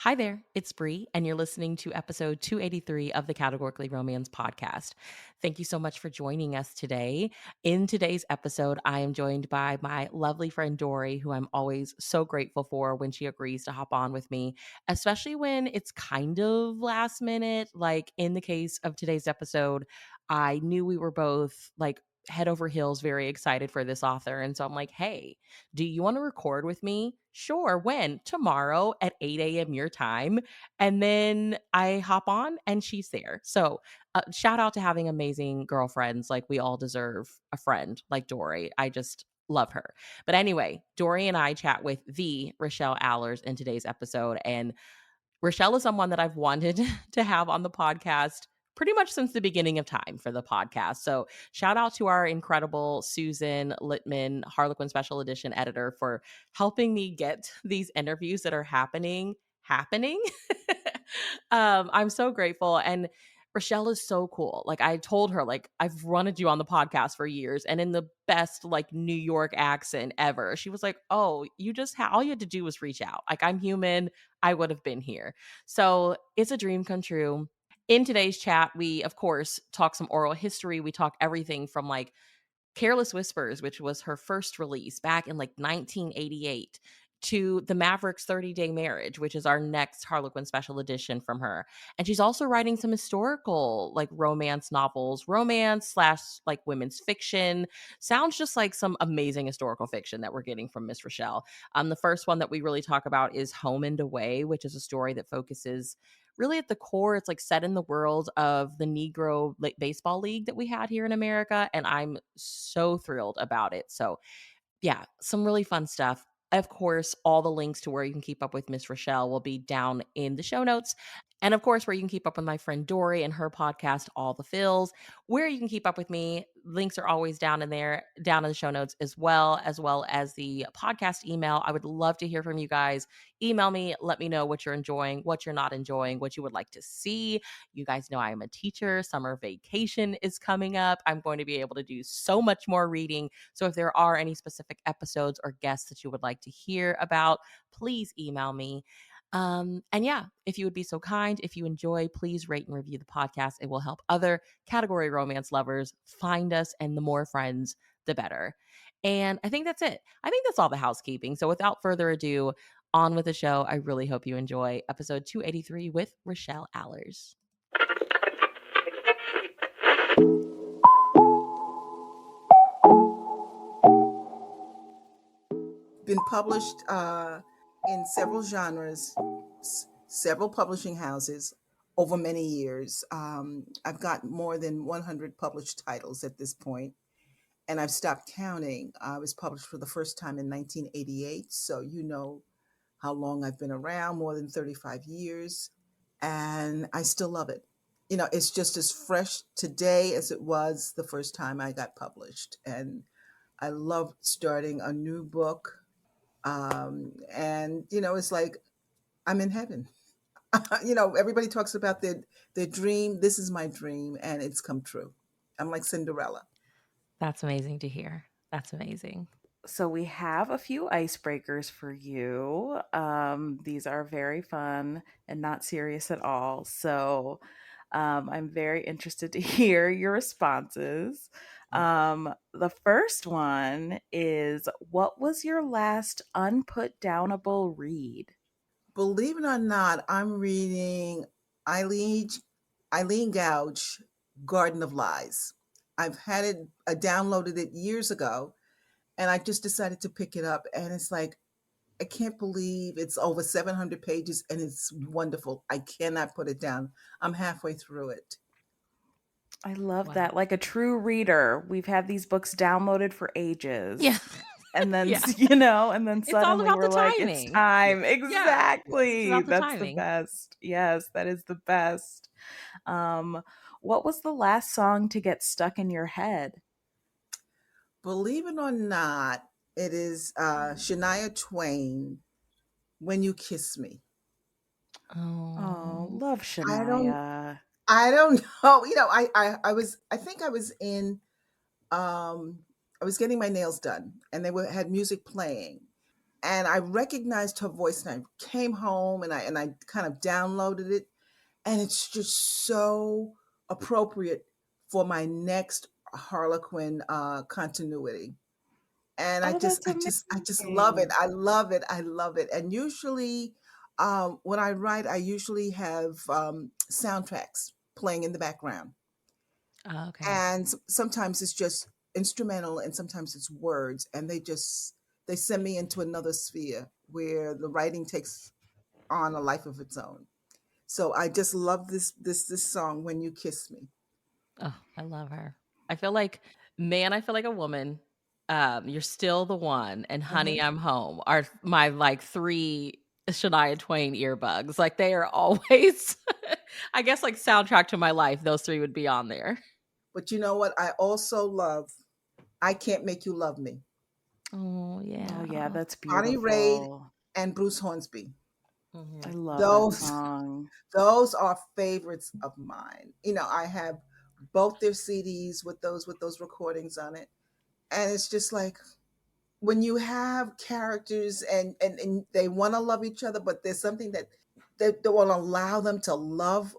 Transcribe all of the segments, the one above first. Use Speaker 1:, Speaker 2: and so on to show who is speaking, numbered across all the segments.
Speaker 1: Hi there, it's Bree, and you're listening to episode 283 of the Categorically Romance podcast. Thank you so much for joining us today. In today's episode, I am joined by my lovely friend Dory, who I'm always so grateful for when she agrees to hop on with me, especially when it's kind of last minute. Like in the case of today's episode, I knew we were both like head over heels very excited for this author. And so I'm like, hey, do you want to record with me? Sure. When? Tomorrow at 8 a.m. your time. And then I hop on and she's there. So shout out to having amazing girlfriends. Like we all deserve a friend like Dory. I just love her. But anyway, Dory and I chat with the Rochelle Alers in today's episode. And Rochelle is someone that I've wanted to have on the podcast pretty much since the beginning of time for the podcast. So shout out to our incredible Susan Littman, Harlequin Special Edition editor, for helping me get these interviews that are happening. I'm so grateful. And Rochelle is so cool. Like I told her, like I've wanted you on the podcast for years, and in the best like New York accent ever. She was like, "Oh, you just all you had to do was reach out. Like I'm human. I would have been here." So it's a dream come true. In today's chat, we of course talk some oral history. We talk everything from like Careless Whispers, which was her first release back in like 1988, to the Maverick's 30-Day Marriage, which is our next Harlequin Special Edition from her. And she's also writing some historical like romance novels, romance slash like women's fiction. Sounds just like some amazing historical fiction that we're getting from Miss Rochelle. The first one that we really talk about is Home and Away, which is a story that focuses really at the core, it's like set in the world of the Negro baseball league that we had here in America. And I'm so thrilled about it. So, yeah, some really fun stuff. Of course, all the links to where you can keep up with Miss Rochelle will be down in the show notes. And of course, where you can keep up with my friend Dory and her podcast, All the Fills. Where you can keep up with me, links are always down in there, down in the show notes as well as the podcast email. I would love to hear from you guys. Email me, let me know what you're enjoying, what you're not enjoying, what you would like to see. You guys know I am a teacher. Summer vacation is coming up. I'm going to be able to do so much more reading. So if there are any specific episodes or guests that you would like to hear about, please email me. And yeah, if you would be so kind, if you enjoy, please rate and review the podcast. It will help other category romance lovers find us, and the more friends, the better. And I think that's it. I think that's all the housekeeping. So without further ado, on with the show. I really hope you enjoy episode 283 with Rochelle Alers.
Speaker 2: Been published in several genres, several publishing houses over many years. I've got more than 100 published titles at this point, and I've stopped counting. I was published for the first time in 1988, so you know how long I've been around, more than 35 years, and I still love it. You know, it's just as fresh today as it was the first time I got published, and I love starting a new book. And you know, it's like I'm in heaven. You know, everybody talks about their dream. This is my dream, and it's come true. I'm like Cinderella.
Speaker 1: That's amazing to hear. That's amazing.
Speaker 3: So we have a few icebreakers for you. These are very fun and not serious at all. So I'm very interested to hear your responses. The first one is, what was your last unputdownable read?
Speaker 2: Believe it or not, I'm reading Eileen Eileen Gouge, Garden of Lies. I've had it, I downloaded it years ago, and I just decided to pick it up. And it's like, I can't believe it's over 700 pages and it's wonderful. I cannot put it down. I'm halfway through it.
Speaker 3: I love
Speaker 1: Wow.
Speaker 3: that. Like a true reader, we've had these books downloaded for ages.
Speaker 1: Yeah.
Speaker 3: And then,
Speaker 1: Yeah.
Speaker 3: and then
Speaker 1: It's all
Speaker 3: suddenly
Speaker 1: about
Speaker 3: we're
Speaker 1: the
Speaker 3: like, it's
Speaker 1: timing.
Speaker 3: time.
Speaker 1: It's
Speaker 3: Exactly.
Speaker 1: about the
Speaker 3: That's the
Speaker 1: timing.
Speaker 3: best. Yes, that is the best. What was the last song to get stuck in your head?
Speaker 2: Believe it or not, it is Shania Twain, When You Kiss Me.
Speaker 3: Oh,
Speaker 1: Oh.
Speaker 3: love
Speaker 2: I don't
Speaker 3: Shania.
Speaker 2: I don't know. You know, I think I was um I was getting my nails done and they had music playing. and I recognized her voice, and I came home and I kind of downloaded it, and it's just so appropriate for my next Harlequin continuity. And
Speaker 3: Oh, that's
Speaker 2: I just love it.
Speaker 3: amazing.
Speaker 2: I love it. I love it. And usually, when I write, I usually have soundtracks playing in the background,
Speaker 1: Oh, okay.
Speaker 2: and sometimes it's just instrumental, and sometimes it's words, and they send me into another sphere where the writing takes on a life of its own. So I just love this song, "When You Kiss Me."
Speaker 1: Oh, I love her. I feel like Man, I Feel Like a Woman, You're Still the One, and
Speaker 2: Hmm.
Speaker 1: Honey, I'm Home are my, like, 3 Shania Twain earbuds. Like, they are always I guess, like, soundtrack to my life, those 3 would be on there.
Speaker 2: But you know what? I also love "I Can't Make You Love Me."
Speaker 1: Oh,
Speaker 3: Oh,
Speaker 1: yeah.
Speaker 3: yeah, that's
Speaker 2: Bonnie Raitt
Speaker 3: beautiful.
Speaker 2: and Bruce Hornsby.
Speaker 3: I
Speaker 1: Mhm.
Speaker 3: love that
Speaker 2: Those
Speaker 3: song.
Speaker 2: those are favorites of mine. I have both their CDs with those recordings on it. And it's just like, when you have characters, and they want to love each other, but there's something that won't allow them to love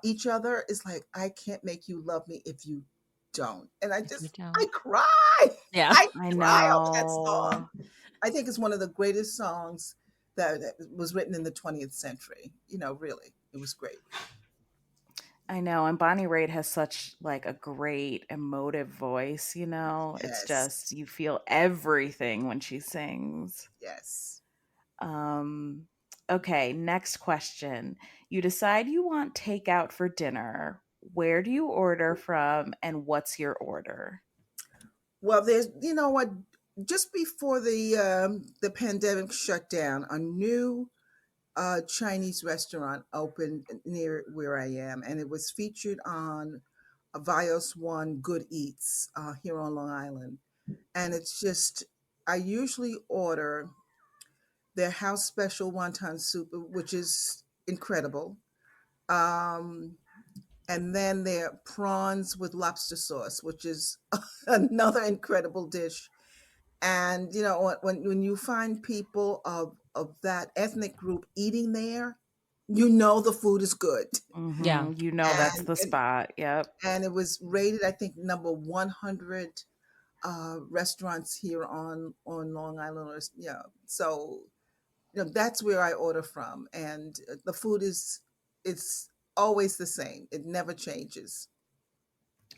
Speaker 2: each other. It's like, I can't make you love me if you don't. And
Speaker 1: If you
Speaker 2: I
Speaker 1: don't.
Speaker 2: cry.
Speaker 1: Yeah.
Speaker 2: I
Speaker 3: I
Speaker 2: cry over that song.
Speaker 3: know.
Speaker 2: I think it's one of the greatest songs that was written in the 20th century. Really, it was great.
Speaker 3: I know. And Bonnie Raitt has such like a great emotive voice, you know? It's just
Speaker 2: Yes,
Speaker 3: you feel everything when she sings.
Speaker 2: yes.
Speaker 3: Um okay, next question. You decide you want takeout for dinner. Where do you order from and what's your order?
Speaker 2: Well, you know what? Just before the pandemic shut down, a new Chinese restaurant opened near where I am, and it was featured on Vios One Good Eats here on Long Island. And it's just, I usually order their house special wonton soup, which is incredible. Um, and then their prawns with lobster sauce, which is another incredible dish. And when you find people of that ethnic group eating there, the food is good.
Speaker 1: Yeah.
Speaker 3: Mhm. You know that's
Speaker 2: And
Speaker 3: the
Speaker 2: and,
Speaker 3: spot. Yep.
Speaker 2: and it was rated, I think, number 100 restaurants here on Long Island. Yeah, so that's where I order from, and the food is it's always the same. It never changes.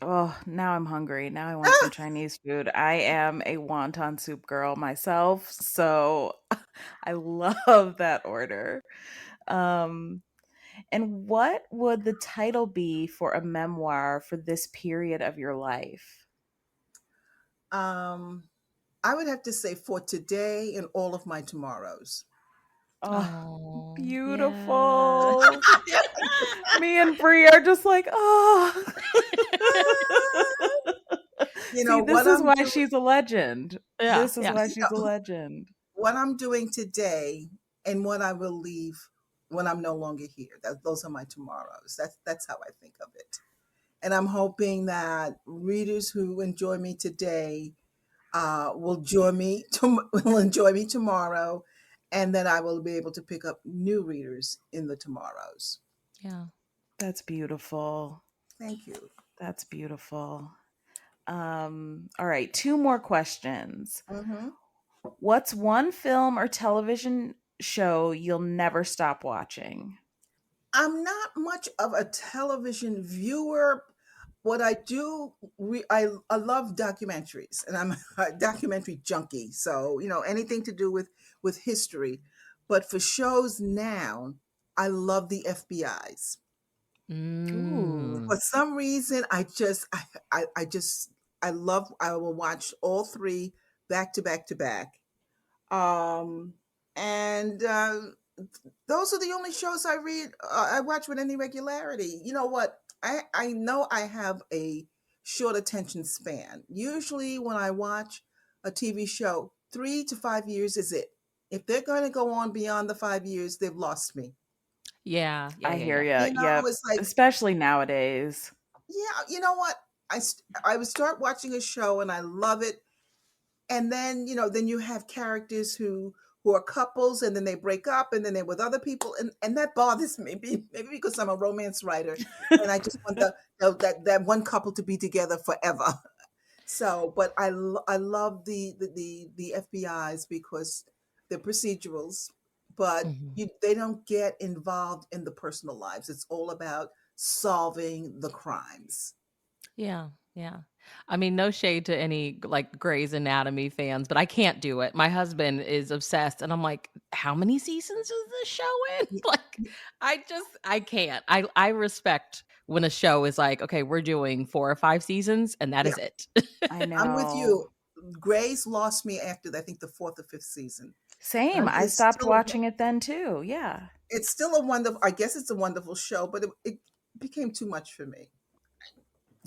Speaker 3: Oh, now I'm hungry. Now I want some Chinese food. I am a wonton soup girl myself, so I love that order. Um, and what would the title be for a memoir for this period of your life?
Speaker 2: um, I would have to say, "For Today and All of My Tomorrows."
Speaker 3: Oh,
Speaker 1: Oh, yeah.
Speaker 3: beautiful. Me and Brie are just like, oh. See, this
Speaker 2: What
Speaker 3: is
Speaker 2: I'm
Speaker 3: why
Speaker 2: doing,
Speaker 3: she's a legend.
Speaker 1: Yeah,
Speaker 3: This is
Speaker 1: yeah.
Speaker 3: why she's a legend.
Speaker 2: what I'm doing today, and what I will leave when I'm no longer here. Those are my tomorrows. That's how I think of it. And I'm hoping that readers who enjoy me today will enjoy me tomorrow, and then I will be able to pick up new readers in the tomorrows.
Speaker 1: Yeah.
Speaker 3: That's beautiful.
Speaker 2: Thank you.
Speaker 3: That's beautiful. All right, two more questions.
Speaker 2: Hmm.
Speaker 3: What's one film or television show you'll never stop watching?
Speaker 2: I'm not much of a television viewer. What I do, I love documentaries, and I'm a documentary junkie. So anything to do with history. But for shows now, I love the FBI's.
Speaker 3: Ooh.
Speaker 2: For
Speaker 1: Mm.
Speaker 2: some reason, I just I will watch all three back to back to back. Um, and those are the only shows I watch with any regularity. You know what? I know I have a short attention span. Usually, when I watch a TV show, 3 to 5 years is it. If they're going to go on beyond the 5 years, they've lost me.
Speaker 1: Yeah, yeah,
Speaker 3: I
Speaker 1: yeah,
Speaker 3: hear
Speaker 1: yeah.
Speaker 3: ya. Yep.
Speaker 2: It's like,
Speaker 3: Especially nowadays.
Speaker 2: yeah, you know what? I would start watching a show and I love it, and then then you have characters who are couples and then they break up and then they're with other people, and that bothers me. Maybe because I'm a romance writer and I just want that one couple to be together forever. So, but I love the FBI's because they're procedurals, but
Speaker 1: Mhm.
Speaker 2: they don't get involved in the personal lives. It's all about solving the crimes.
Speaker 1: Yeah, yeah. I mean, no shade to any, like, Grey's Anatomy fans, but I can't do it. My husband is obsessed, and I'm like, "How many seasons is this show in?"
Speaker 2: Y-
Speaker 1: Like,
Speaker 2: y-
Speaker 1: I can't. I respect when a show is like, "Okay, we're doing 4 or 5 seasons, and that
Speaker 2: Yeah,
Speaker 1: is it."
Speaker 3: I
Speaker 2: I'm with
Speaker 3: know.
Speaker 2: you. Grey's lost me after I think the fourth or fifth season.
Speaker 3: Same. I
Speaker 2: It's
Speaker 3: stopped
Speaker 2: still
Speaker 3: watching it then too. Yeah.
Speaker 2: it's still a wonderful. I guess it's a wonderful show, but it became too much for me.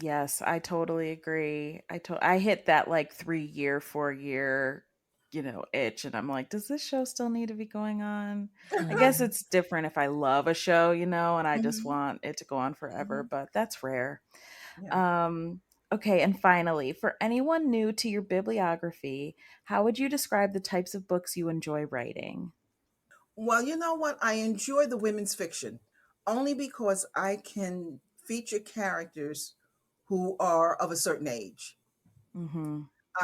Speaker 3: Yes, I totally agree. I hit that like 3 year, 4 year, itch, and I'm like, does this show still need to be going on? I guess
Speaker 1: Mhm.
Speaker 3: it's different if I love a show, and I just
Speaker 2: Hmm.
Speaker 3: want it to go on forever,
Speaker 2: Hmm.
Speaker 3: but that's rare.
Speaker 2: Yeah.
Speaker 3: Um, okay, and finally, for anyone new to your bibliography, how would you describe the types of books you enjoy writing?
Speaker 2: Well, you know what? I enjoy the women's fiction only because I can feature characters who are of a certain age.
Speaker 3: Mm-hmm.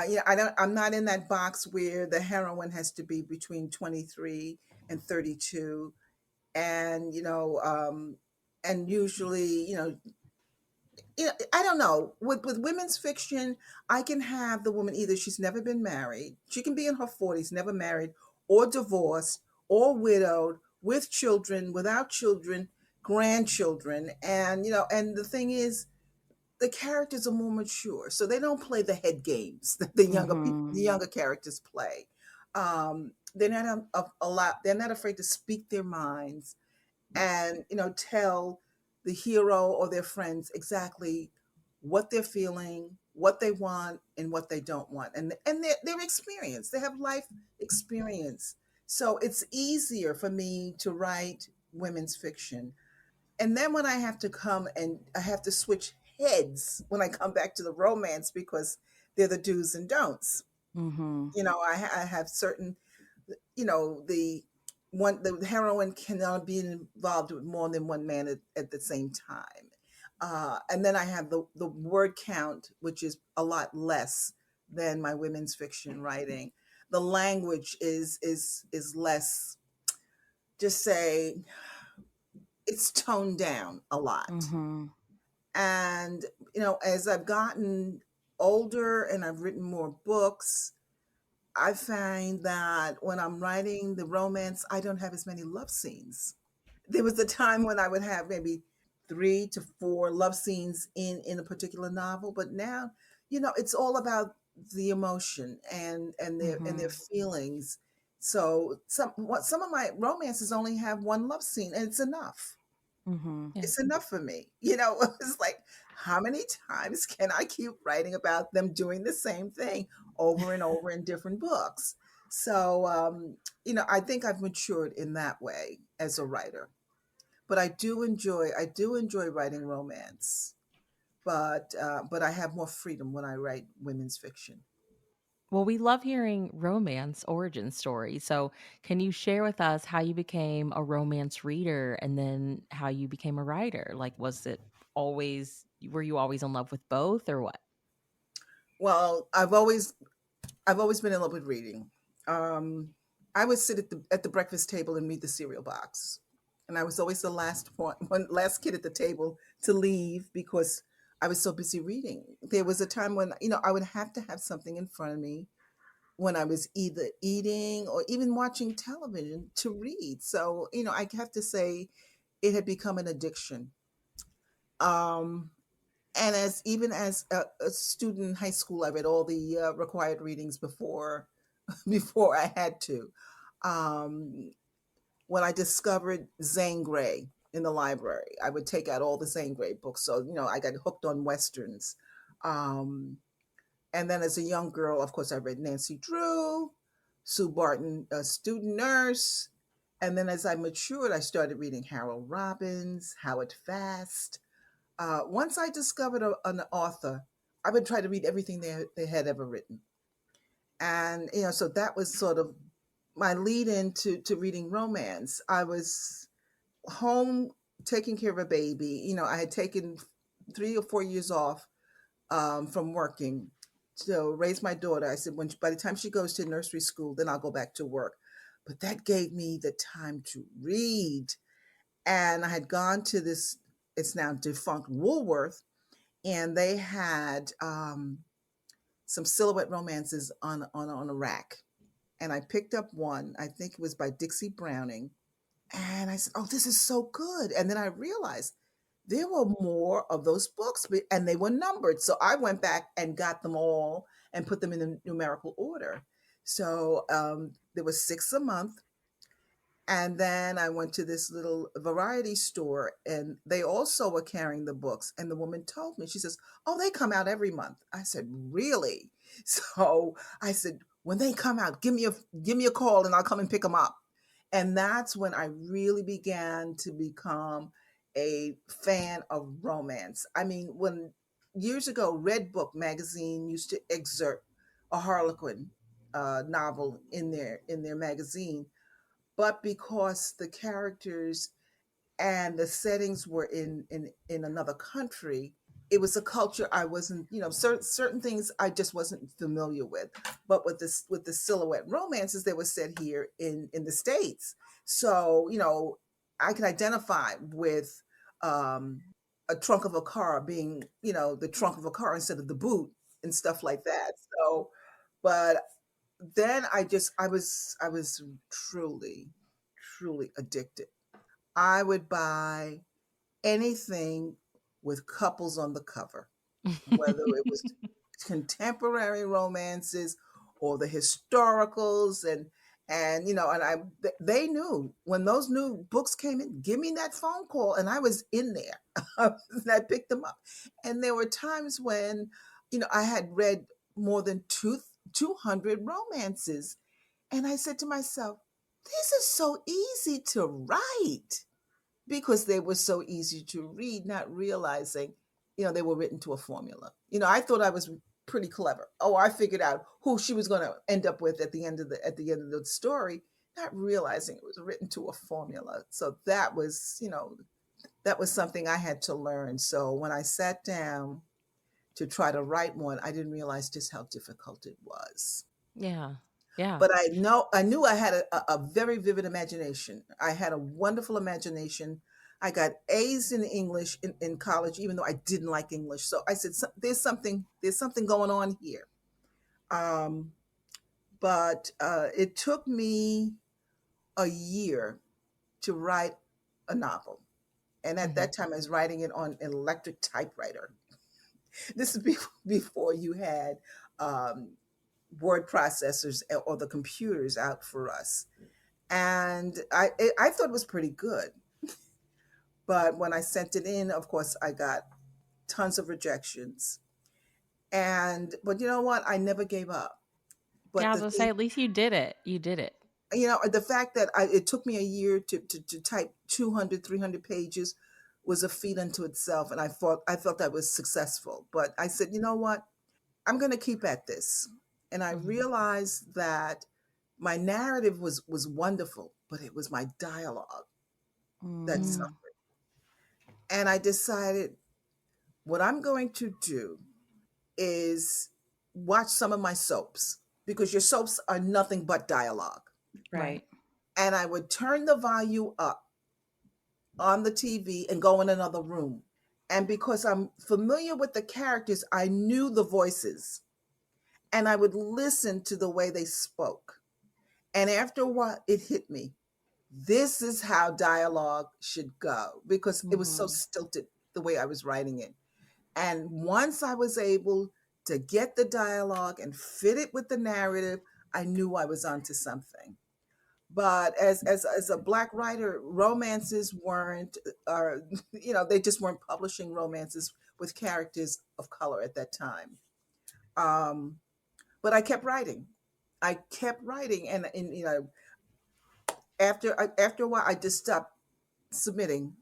Speaker 2: Yeah, I don't. I'm not in that box where the heroine has to be between 23 and 32, and and usually, I don't know. With women's fiction, I can have the woman either she's never been married, she can be in her 40s, never married, or divorced, or widowed, with children, without children, grandchildren, and and the thing is, the characters are more mature, so they don't play the head games that
Speaker 3: Mm-hmm.
Speaker 2: the younger characters play. They're not a lot. They're not afraid to speak their minds and tell the hero or their friends exactly what they're feeling, what they want, and what they don't want, and their experience. They have life experience, so it's easier for me to write women's fiction. And then when I have to come and I have to switch heads when I come back to the romance because they're the do's and don'ts.
Speaker 3: Mm-hmm.
Speaker 2: I have certain, the heroine cannot be involved with more than one man at the same time. And then I have the word count, which is a lot less than my women's fiction writing. The language is less. Just say it's toned down a lot.
Speaker 3: Mm-hmm.
Speaker 2: And as I've gotten older and I've written more books, I find that when I'm writing the romance, I don't have as many love scenes. There was a time when I would have maybe 3 to 4 love scenes in a particular novel, but now, it's all about the emotion and their
Speaker 3: Mm-hmm.
Speaker 2: feelings. So some of my romances only have one love scene, and it's enough.
Speaker 3: Mm-hmm.
Speaker 1: Yeah.
Speaker 2: It's enough for me. It's like, how many times can I keep writing about them doing the same thing over and over in different books? So, I think I've matured in that way as a writer. But I do enjoy writing romance. But I have more freedom when I write women's fiction.
Speaker 1: Well, we love hearing romance origin stories. So, can you share with us how you became a romance reader and then how you became a writer? Like, were you always in love with both or what?
Speaker 2: Well, I've always been in love with reading. Um, I would sit at the breakfast table and read the cereal box, and I was always the last kid at the table to leave because I was so busy reading. There was a time when I would have to have something in front of me when I was either eating or even watching television to read. So I have to say it had become an addiction. Um, and as a student in high school, I read all the required readings before before I had to. Um, when I discovered Zane Grey in the library, I would take out all the Zane Grey books. So, I got hooked on Westerns. Um, and then as a young girl, of course, I read Nancy Drew, Sue Barton, a student nurse. And then as I matured, I started reading Harold Robbins, Howard Fast. Once I discovered an author, I would try to read everything they had ever written. And, so that was sort of my lead into to reading romance. I was home taking care of a baby. I had taken 3 or 4 years off from working to raise my daughter. I said, by the time she goes to nursery school, then I'll go back to work. But that gave me the time to read. And I had gone to this, it's now defunct Woolworth, and they had some silhouette romances on a rack. And I picked up one, I think it was by Dixie Browning. And I said, oh, this is so good. And then I realized there were more of those books, and they were numbered. So I went back and got them all and put them in the numerical order. So there was 6 a month. And then I went to this little variety store, and they also were carrying the books. And the woman told me, she says, oh, they come out every month. I said, really? So I said, when they come out, give me a call and I'll come and pick them up. And that's when I really began to become a fan of romance. I mean, when years ago, Red Book magazine used to excerpt a Harlequin novel in their magazine, but because the characters and the settings were in another country, it was a culture I wasn't, certain things I just wasn't familiar with. But with the silhouette romances, they were set here in the States. So I can identify with um a trunk of a car being, the trunk of a car instead of the boot and stuff like that. So but then I was truly addicted. I would buy anything with couples on the cover, whether it was contemporary romances or the historicals, they knew when those new books came in, give me that phone call, and I was in there. And I picked them up. And there were times when I had read more than 200 romances, and I said to myself, this is so easy to write, because they were so easy to read, not realizing, they were written to a formula. I thought I was pretty clever. Oh, I figured out who she was going to end up with at the end of the story, not realizing it was written to a formula. So that was something I had to learn. So when I sat down to try to write one, I didn't realize just how difficult it was.
Speaker 1: Yeah. Yeah.
Speaker 2: But I knew I had a very vivid imagination. I had a wonderful imagination. I got A's in English in college, even though I didn't like English. So I said, there's something going on here. Um, but it took me a year to write a novel. And at
Speaker 1: Hmm.
Speaker 2: that time, I was writing it on an electric typewriter. This is before you had um, word processors or the computers out for us. And I thought it was pretty good. But when I sent it in, of course, I got tons of rejections. But you know what? I never gave up.
Speaker 1: Yeah,
Speaker 2: But
Speaker 1: I was
Speaker 2: the
Speaker 1: gonna say,
Speaker 2: thing,
Speaker 1: at least you did it. You did it.
Speaker 2: the fact that it took me a year to type 200, 300 pages was a feat unto itself. And I felt I was successful. But I said, you know what? I'm going to keep at this. And I
Speaker 1: Hmm.
Speaker 2: realized that my narrative was wonderful, but it was my dialogue that
Speaker 3: Mm,
Speaker 1: Mm.
Speaker 2: suffered. And I decided what I'm going to do is watch some of my soaps, because your soaps are nothing but dialogue.
Speaker 3: right.
Speaker 1: Right.
Speaker 2: And I would turn the volume up on the TV and go in another room. And because I'm familiar with the characters, I knew the voices, and I would listen to the way they spoke. And after a while, it hit me. This is how dialogue should go, because it was so
Speaker 3: Hmm.
Speaker 2: stilted the way I was writing it. And once I was able to get the dialogue and fit it with the narrative, I knew I was onto something. But as a black writer, romances weren't, or they just weren't publishing romances with characters of color at that time. Um, but I kept writing. I kept writing, and after a while, I just stopped submitting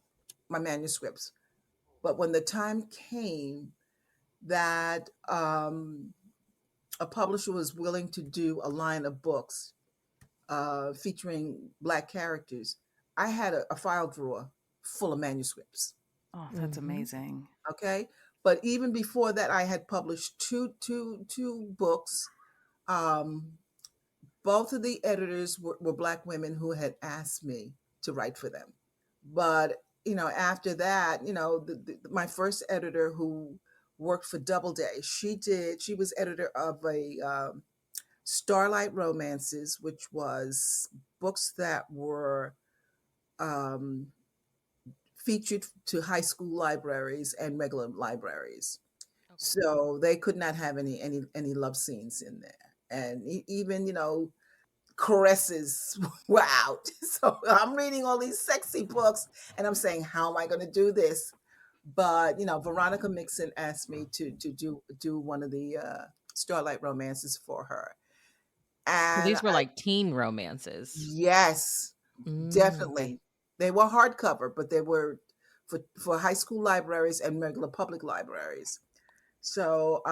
Speaker 2: my manuscripts. But when the time came that a publisher was willing to do a line of books, featuring Black characters, I had a file drawer full of manuscripts.
Speaker 3: Oh, that's
Speaker 1: Mhm.
Speaker 3: amazing.
Speaker 2: Okay, but even before that, I had published two books. Um, Both of the editors were Black women who had asked me to write for them. But after that, my first editor, who worked for Doubleday, she was editor of a Starlight Romances, which was books that were um, featured to high school libraries and regular libraries.
Speaker 1: Okay.
Speaker 2: So they could not have any love scenes in there, and even caresses were out. So I'm reading all these sexy books, and I'm saying, how am I going to do this? But Veronica Mixon asked me to do one of the Starlight Romances for her,
Speaker 1: So
Speaker 2: and
Speaker 1: these were like teen romances.
Speaker 2: yes,
Speaker 1: Okay.
Speaker 2: definitely. They were hardcover, but they were for high school libraries and regular public libraries. So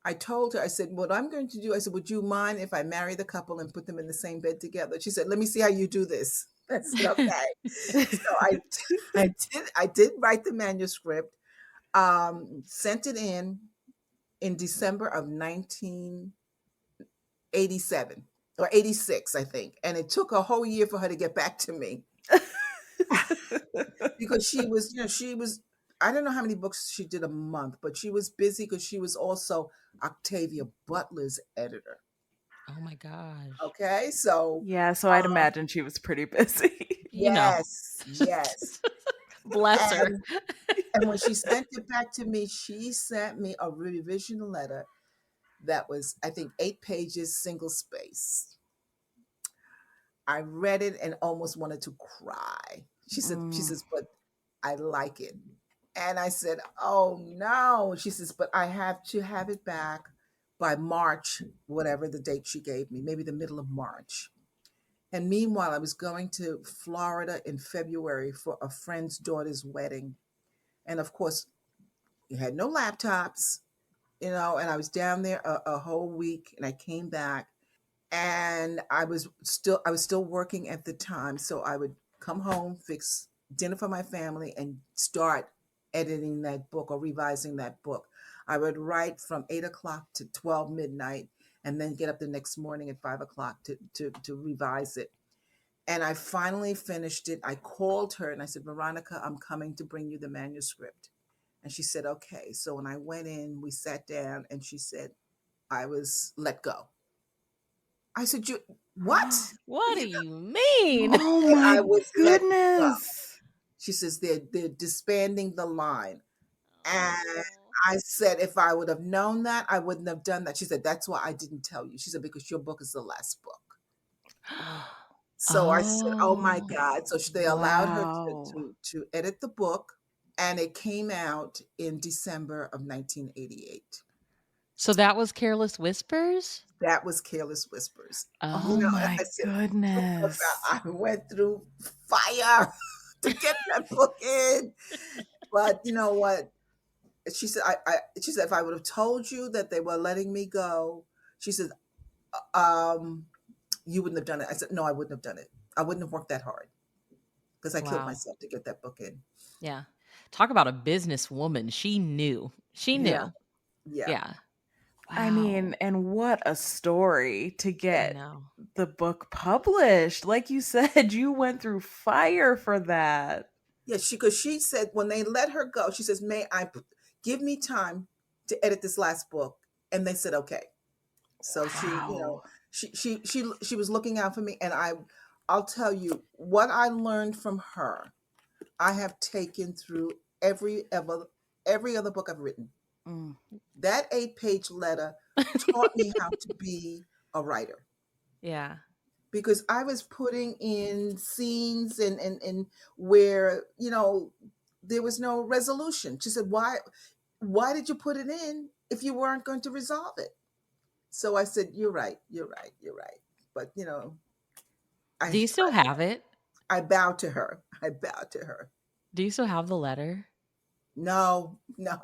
Speaker 2: I told her, I said, what I'm going to do, I said, would you mind if I marry the couple and put them in the same bed together? She said, let me see how you do this. I said, okay. So I did write the manuscript, sent it in December of 1987 or 86, I think. And it took a whole year for her to get back to me because she was, I don't know how many books she did a month, but she was busy because she was also Octavia Butler's editor.
Speaker 1: Oh my gosh.
Speaker 2: Okay, so
Speaker 3: Yeah, so I'd
Speaker 2: um,
Speaker 3: imagine she was pretty busy.
Speaker 1: You know.
Speaker 2: yes, yes,
Speaker 1: Bless her.
Speaker 2: and and when she sent it back to me, she sent me a revision letter that was, I think, 8 pages, single space. I read it and almost wanted to cry. She
Speaker 3: Mm.
Speaker 2: says, but I like it. And I said, oh no. She says, but I have to have it back by March, whatever the date she gave me, maybe the middle of March. And meanwhile, I was going to Florida in February for a friend's daughter's wedding. And of course, you had no laptops, and I was down there a whole week, and I came back, and I was still working at the time. So I would come home, fix dinner for my family, and start editing that book or revising that book. I would write from 8 o'clock to 12 midnight, and then get up the next morning at 5 o'clock to revise it. And I finally finished it. I called her and I said, Veronica, I'm coming to bring you the manuscript. And she said, okay. So when I went in, we sat down, and she said, I was let go. I said, you, what?
Speaker 1: What do you mean?
Speaker 3: Oh my
Speaker 2: I was let go.
Speaker 3: goodness.
Speaker 2: She says, they're disbanding the line. And
Speaker 1: Oh.
Speaker 2: I said, if I would have known that, I wouldn't have done that. She said, that's why I didn't tell you. She said, because your book is the last book. So I said, oh my
Speaker 1: Oh.
Speaker 2: God. So they allowed her to,
Speaker 3: Wow.
Speaker 2: to, to edit the book, and it came out in December of 1988.
Speaker 1: So that was Careless Whispers?
Speaker 2: That was Careless Whispers.
Speaker 3: Oh
Speaker 1: Oh.
Speaker 3: my
Speaker 2: I said, talk
Speaker 3: goodness.
Speaker 2: about, I went through fire to get that book in. But you know what? She said, if I would have told you that they were letting me go, she said, um, you wouldn't have done it. I said, no, I wouldn't have done it. I wouldn't have worked that hard because I killed
Speaker 1: Wow.
Speaker 2: myself to get that book in.
Speaker 1: Yeah. Talk about a businesswoman. She knew. She
Speaker 2: Yeah,
Speaker 1: knew.
Speaker 2: yeah,
Speaker 1: Yeah.
Speaker 3: I mean,
Speaker 1: Wow.
Speaker 3: and what a story to
Speaker 2: yeah.
Speaker 1: I
Speaker 3: get
Speaker 1: know.
Speaker 3: the book published. Like you said, you went through fire for that.
Speaker 2: Yeah, because she said when they let her go, she says, "May I give me time to edit this last book?" And they said, "Okay." So she,
Speaker 3: Wow.
Speaker 2: she was looking out for me, and I'll tell you what I learned from her. I have taken through every other book I've written.
Speaker 3: Mm.
Speaker 2: That 8 page letter taught me how to be a writer
Speaker 1: Yeah.
Speaker 2: because I was putting in scenes and where there was no resolution. She said, why did you put it in if you weren't going to resolve it? So I said, you're right, you're right, you're right. But
Speaker 1: Do
Speaker 2: I
Speaker 1: you still have it?
Speaker 2: I bowed to her. I bowed to her.
Speaker 1: Do you still have the letter?
Speaker 2: No, no,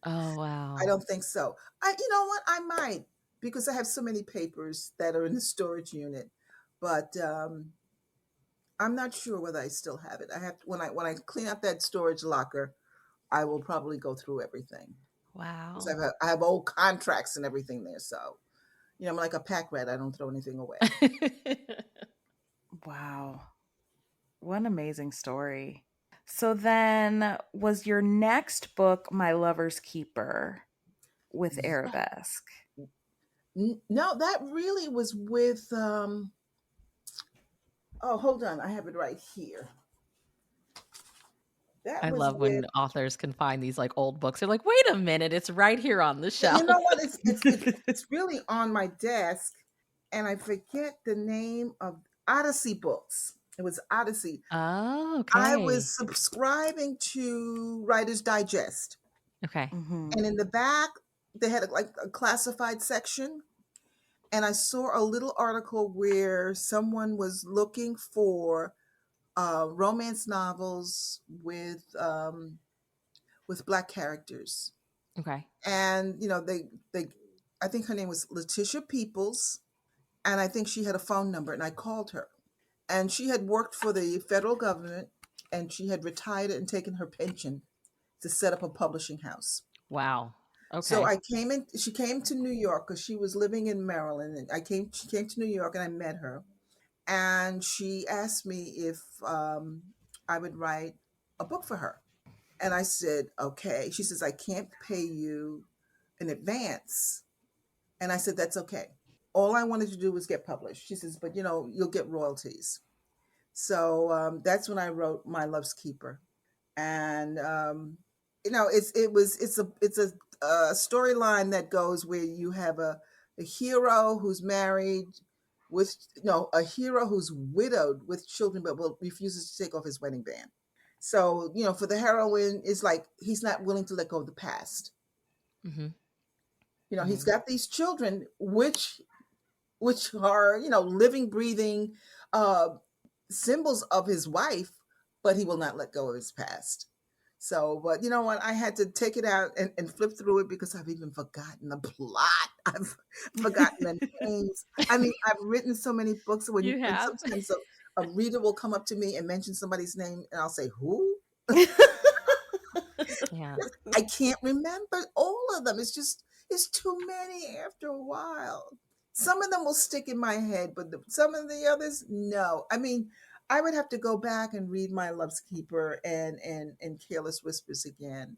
Speaker 1: Oh,
Speaker 2: I
Speaker 1: wow.
Speaker 2: don't think so. You know what? I might, because I have so many papers that are in the storage unit. But I'm not sure whether I still have it. I have when I clean up that storage locker, I will probably go through everything because
Speaker 1: Wow.
Speaker 2: I have old contracts and everything there. So I'm like a pack rat. I don't throw anything away.
Speaker 3: Wow. What an amazing story. So then, was your next book My Lover's Keeper with
Speaker 2: Yeah.
Speaker 3: Arabesque?
Speaker 2: No, that really was with. Oh, hold on, I have it right here. That
Speaker 1: I
Speaker 2: was
Speaker 1: love
Speaker 2: with.
Speaker 1: when authors can find these like old books. They're like, wait a minute, it's right here on the
Speaker 2: You
Speaker 1: shelf.
Speaker 2: know what? It's really on my desk, and I forget the name of Odyssey books. It was Odyssey.
Speaker 1: Oh,
Speaker 2: I
Speaker 1: okay.
Speaker 2: was subscribing to Writer's Digest,
Speaker 1: Okay.
Speaker 3: Hmm.
Speaker 2: and in the back they had like a classified section, and I saw a little article where someone was looking for romance novels with black characters,
Speaker 1: Okay.
Speaker 2: and they I think her name was Letitia Peoples, and I think she had a phone number, and I called her, and she had worked for the federal government, and she had retired and taken her pension to set up a publishing house.
Speaker 1: Wow.
Speaker 2: So
Speaker 1: Okay.
Speaker 2: I came in. She came to New York because she was living in Maryland, and She came to New York, and I met her, and she asked me if I would write a book for her, and I said okay. She says I can't pay you in advance, and I said that's okay. All I wanted to do was get published. She says, but you'll get royalties. So that's when I wrote My Love's Keeper, and it's a storyline that goes where you have a hero who's married with no a hero who's widowed with children but refuses to take off his wedding band. So for the heroine, it's like he's not willing to let go of the past.
Speaker 1: Mm-hmm.
Speaker 2: He's
Speaker 1: Mm-hmm.
Speaker 2: got these children which are living, breathing uh symbols of his wife, but he will not let go of his past. So, but you know what? I had to take it out and flip through it because I've even forgotten the plot. I've forgotten the names. I mean, I've written so many books
Speaker 1: You
Speaker 2: when
Speaker 1: have?
Speaker 2: sometimes a reader will come up to me and mention somebody's name, and I'll say, "Who?"
Speaker 1: Yeah.
Speaker 2: I can't remember all of them. It's too many after a while. Some of them will stick in my head, but some of the others, no. I mean, I would have to go back and read My Love's Keeper and Careless Whispers again.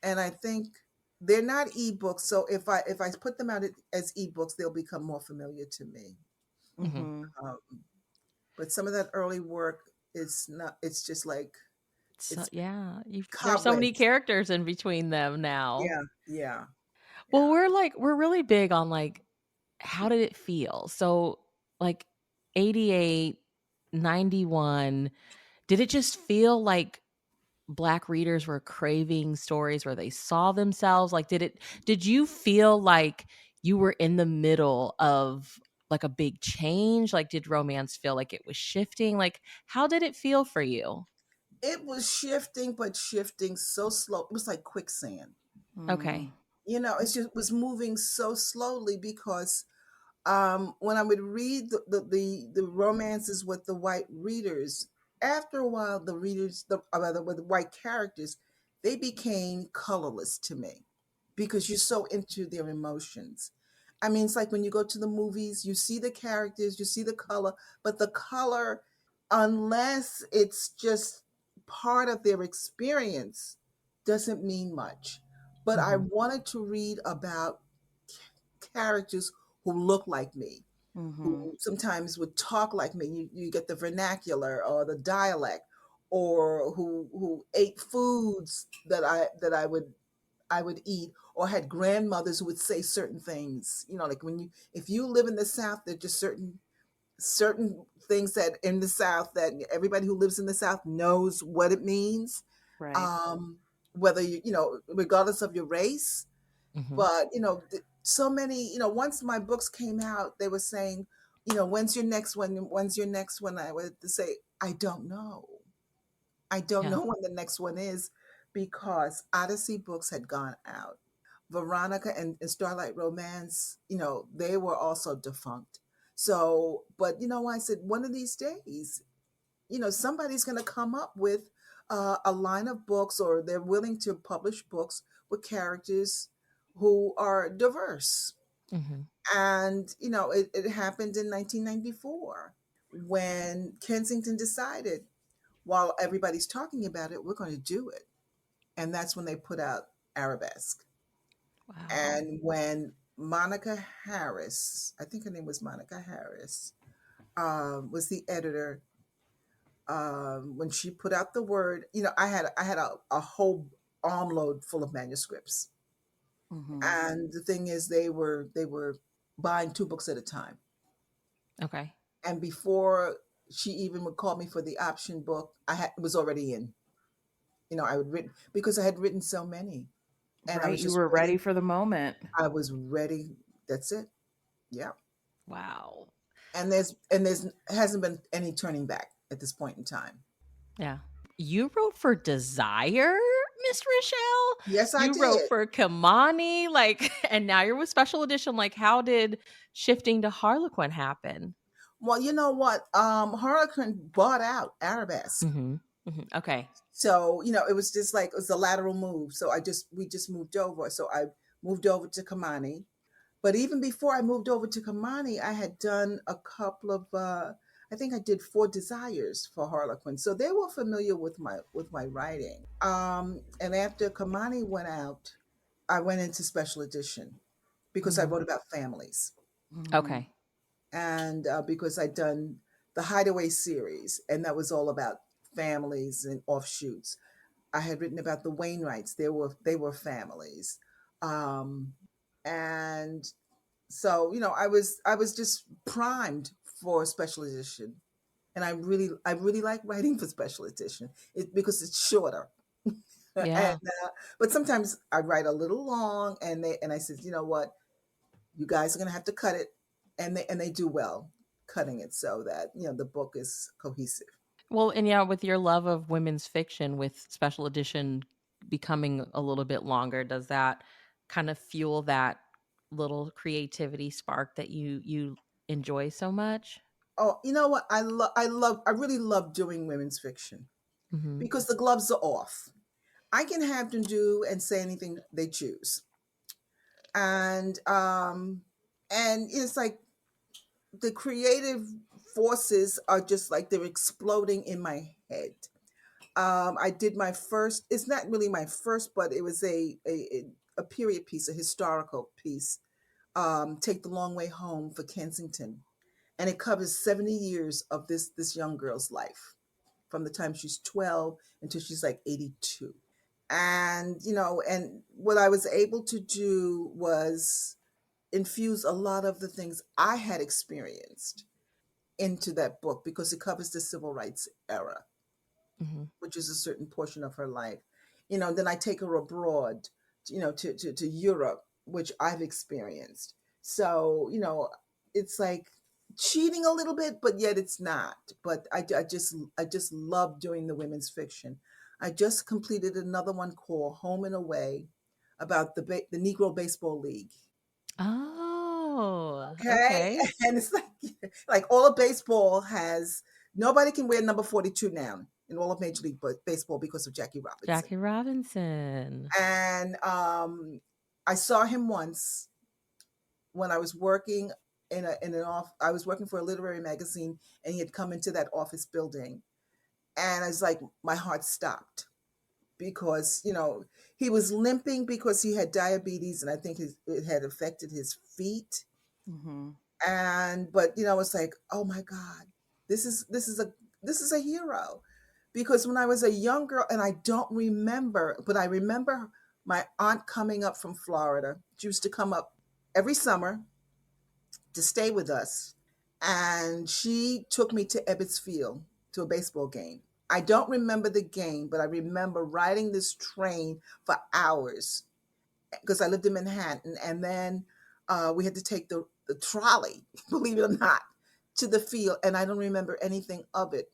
Speaker 2: And I think they're not ebooks, so if I put them out as ebooks, they'll become more familiar to me.
Speaker 1: Mm-hmm.
Speaker 3: Hmm.
Speaker 2: Um, but some of that early work is not. It's just like
Speaker 1: So
Speaker 2: it's
Speaker 1: yeah, there's so many
Speaker 2: cobwebs.
Speaker 1: characters in between them now.
Speaker 2: Yeah, yeah,
Speaker 1: Well,
Speaker 2: yeah.
Speaker 1: we're really big on like how did it feel? So like 88, 91, did it just feel like black readers were craving stories where they saw themselves? Like did you feel like you were in the middle of like a big change? Like did romance feel like it was shifting? Like how did it feel for you?
Speaker 2: It was shifting, but shifting so slow. It was like quicksand.
Speaker 1: Okay.
Speaker 2: It just was moving so slowly because when I would read the romances with the white readers, after a while, the readers, rather with the white characters, they became colorless to me because you're so into their emotions. I mean, it's like when you go to the movies, you see the characters, you see the color, but the color, unless it's just part of their experience, doesn't mean much. But I
Speaker 1: Mhm.
Speaker 2: wanted to read about characters who look like me,
Speaker 3: Hmm.
Speaker 2: who sometimes would talk like me. You get the vernacular or the dialect, or who ate foods that I would eat, or had grandmothers who would say certain things. Like if you live in the South, there's just certain things that in the South that everybody who lives in the South knows what it means.
Speaker 3: Right.
Speaker 2: Um, whether regardless of your race,
Speaker 1: Mhm.
Speaker 2: but so many, once my books came out, they were saying, when's your next one? When's your next one? I would say, I don't know. I don't
Speaker 1: Yeah.
Speaker 2: know when the next one is because Odyssey books had gone out. Veronica and Starlight Romance, they were also defunct. So, but I said one of these days, somebody's going to come up with a line of books, or they're willing to publish books with characters who are diverse.
Speaker 1: Mhm.
Speaker 2: And, it happened in 1994 when Kensington decided, while everybody's talking about it, we're going to do it. And that's when they put out Arabesque.
Speaker 1: Wow.
Speaker 2: And when Monica Harris, I think her name was Monica Harris, was the editor, when she put out the word, I had a whole armload full of manuscripts.
Speaker 3: Mm-hmm.
Speaker 2: And the thing is, they were buying two books at a time.
Speaker 1: Okay.
Speaker 2: And before she even would call me for the option book, it was already in. I would written because I had written so many, and I
Speaker 3: Right.
Speaker 2: was
Speaker 3: You
Speaker 2: just
Speaker 3: were ready
Speaker 2: ready.
Speaker 3: for the moment.
Speaker 2: I was ready. That's it. Yeah.
Speaker 1: Wow.
Speaker 2: And there's hasn't been any turning back at this point in time.
Speaker 1: Yeah. You wrote for Desire, Miss Rochelle?
Speaker 2: Yes, I
Speaker 1: You wrote
Speaker 2: did.
Speaker 1: for Kamani, like, and now you're with Special Edition. Like, how did shifting to Harlequin happen?
Speaker 2: Well, you know what? Harlequin bought out Arabesque.
Speaker 1: Mhm. Mhm. Okay.
Speaker 2: So, it was just like it was a lateral move. So we just moved over. So I moved over to Kamani. But even before I moved over to Kamani, I had done a couple of I think I did Four Desires for Harlequin. So they were familiar with my writing. And after Kamani went out, I went into Special Edition because I
Speaker 1: Mhm.
Speaker 2: wrote about families.
Speaker 3: Mm-hmm.
Speaker 1: Okay.
Speaker 2: And because I'd done the Hideaway series, and that was all about families and offshoots. I had written about the Wainwrights; they were families, um, and so I was just primed for Special Edition, and I really like writing for Special Edition because it's shorter.
Speaker 1: Yeah.
Speaker 2: But sometimes I write a little long, and I said, you know what, you guys are gonna have to cut it, and they do well cutting it so that the book is cohesive.
Speaker 1: Well, and yeah, with your love of women's fiction, with Special Edition becoming a little bit longer, does that kind of fuel that little creativity spark that you enjoy so much?
Speaker 2: Oh, you know what? I really love doing women's fiction
Speaker 1: Mhm.
Speaker 2: because the gloves are off. I can have them do and say anything they choose, and it's like the creative forces are just like they're exploding in my head. I did my first. It's not really my first, but it was a period piece, a historical piece. Take the Long Way Home for Kensington, and it covers 70 years of this young girl's life, from the time she's 12 until she's like 82. And and what I was able to do was infuse a lot of the things I had experienced into that book because it covers the civil rights era,
Speaker 1: Mhm.
Speaker 2: which is a certain portion of her life. Then I take her abroad, to Europe, which I've experienced. So, it's like cheating a little bit, but yet it's not. But I just love doing the women's fiction. I just completed another one called Home and Away about the Negro Baseball League.
Speaker 1: Oh,
Speaker 2: Okay.
Speaker 1: okay.
Speaker 2: And it's like all of baseball has nobody can wear number 42 now in all of Major League Baseball because of Jackie Robinson.
Speaker 1: Jackie Robinson.
Speaker 2: And I saw him once when I was working in an off. I was working for a literary magazine, and he had come into that office building, and I was like, my heart stopped because he was limping because he had diabetes, and I think it had affected his feet.
Speaker 3: Mm-hmm.
Speaker 2: And but it's like, oh my God, this is a hero. Because when I was a young girl, and I don't remember, but I remember my aunt coming up from Florida. She used to come up every summer to stay with us, and she took me to Ebbets Field to a baseball game. I don't remember the game, but I remember riding this train for hours because I lived in Manhattan, and then we had to take the trolley, believe it or not, to the field, and I don't remember anything of it.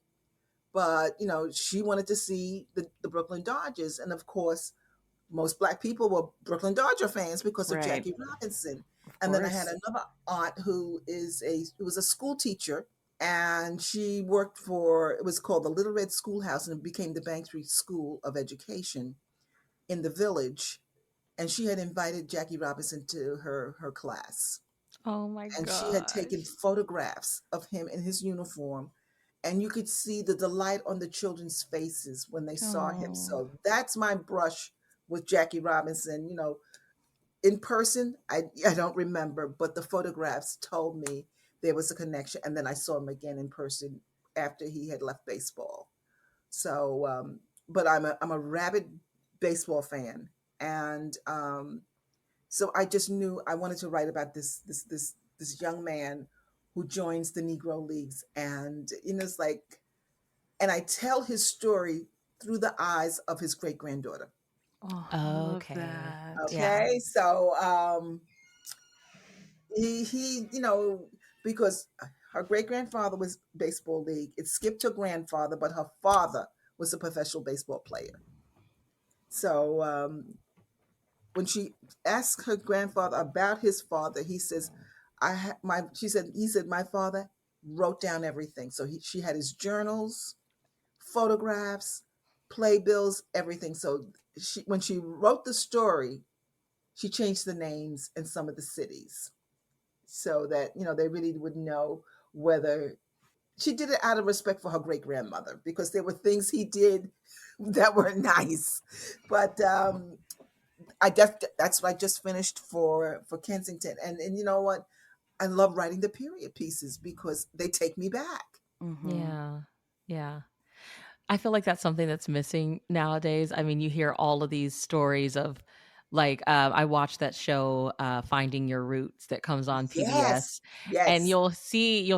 Speaker 2: But she wanted to see the Brooklyn Dodgers, and of course, most Black people were Brooklyn Dodger fans because of
Speaker 3: Right.
Speaker 2: Jackie Robinson.
Speaker 3: Of
Speaker 2: And then I had
Speaker 3: course.
Speaker 2: another aunt who was a school teacher, and she worked for, it was called the Little Red Schoolhouse, and it became the Bank Street School of Education in the Village. And she had invited Jackie Robinson to her class,
Speaker 1: Oh my
Speaker 2: and she had
Speaker 1: gosh.
Speaker 2: taken photographs of him in his uniform, and you could see the delight on the children's faces when they saw him.
Speaker 3: Oh.
Speaker 2: So that's my brush with Jackie Robinson. In person, I don't remember, but the photographs told me there was a connection. And then I saw him again in person after he had left baseball. So, but I'm a rabid baseball fan, and so I just knew I wanted to write about this young man who joins the Negro Leagues, and it's like, and I tell his story through the eyes of his great granddaughter.
Speaker 3: Oh, I love
Speaker 1: Okay.
Speaker 3: that.
Speaker 1: Yeah.
Speaker 2: Okay, so he because her great grandfather was baseball league. It skipped her grandfather, but her father was a professional baseball player. So when she asked her grandfather about his father, he says, he said, my father wrote down everything. So she had his journals, photographs, playbills, everything. So when she wrote the story, she changed the names in some of the cities so that, they really would know whether she did it out of respect for her great grandmother, because there were things he did that were nice. But that's what I just finished for Kensington, and you know what? I love writing the period pieces because they take me back.
Speaker 3: Mm-hmm.
Speaker 1: Yeah. Yeah. I feel like that's something that's missing nowadays. I mean, you hear all of these stories of like I watched that show Finding Your Roots that comes on
Speaker 2: Yes,
Speaker 1: PBS, and
Speaker 2: yes.
Speaker 1: you'll